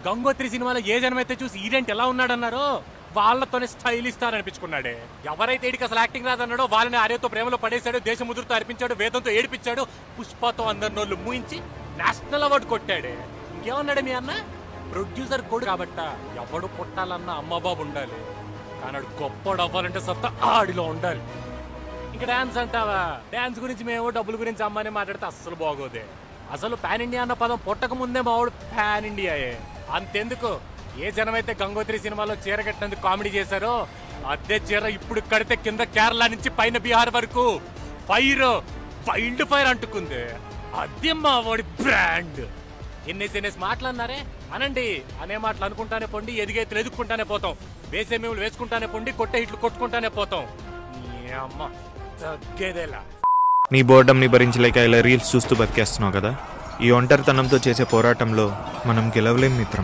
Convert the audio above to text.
గంగోత్రి సినిమాలో ఏ జనమైతే చూసి ఈడెంట్ ఎలా ఉన్నాడన్నారో వాళ్ళతోనే స్టైల్ ఇస్తారనిపించుకున్నాడే. ఎవరైతే ఈడికి అసలు యాక్టింగ్ రాదన్నాడో వాళ్ళని ఆర్యతో ప్రేమలో పడేశాడు, దేశముద్రతో అర్పించాడు, వేదంతో ఏడిపించాడు, పుష్పతో అందరి నోళ్ళు మూయించి నేషనల్ అవార్డు కొట్టాడే. ఇంకేమన్నాడు మీ అన్న? ప్రొడ్యూసర్ కొడు కాబట్ట ఎవడు పుట్టాలన్నా అమ్మబాబు ఉండాలి, కానీ గొప్పడు అవ్వాలంటే సత్తా ఆడిలో ఉండాలి. ఇంకా డాన్స్ అంటావా? డాన్స్ గురించి మేము డబ్బుల గురించి అమ్మని మాట్లాడితే అస్సలు బాగోదే. అసలు పాన్ ఇండియా అన్న పదం పుట్టక ముందే మావాడు పాన్ ఇండియాయే. అంతెందుకు, ఏ జనమైతే గంగోత్రి సినిమాలో చీర కట్టినందుకు కామెడీ చేశారో అదే చీర ఇప్పుడు కడితే కింద కేరళ నుంచి పైన బీహార్ వరకు వైల్డ్ ఫైర్ అంటుకుంది. అదే మావాడి బ్రాండ్. ఎన్ఎస్ మాటలన్నారే అనండి, అనే మాటలు అనుకుంటానే పొండి, ఎదిగైతులు ఎదుక్కుంటానే పోతాం, వేసే మేము వేసుకుంటానే పొండి, కొట్టే ఇట్లు కొట్టుకుంటానే పోతాం. అమ్మ తగ్గేదేలా. నీ బోర్డంని భరించలేక ఇలా రీల్స్ చూస్తూ బతికేస్తున్నావు కదా. ఈ ఒంటరితనంతో చేసే పోరాటంలో మనం గెలవలేం మిత్రం.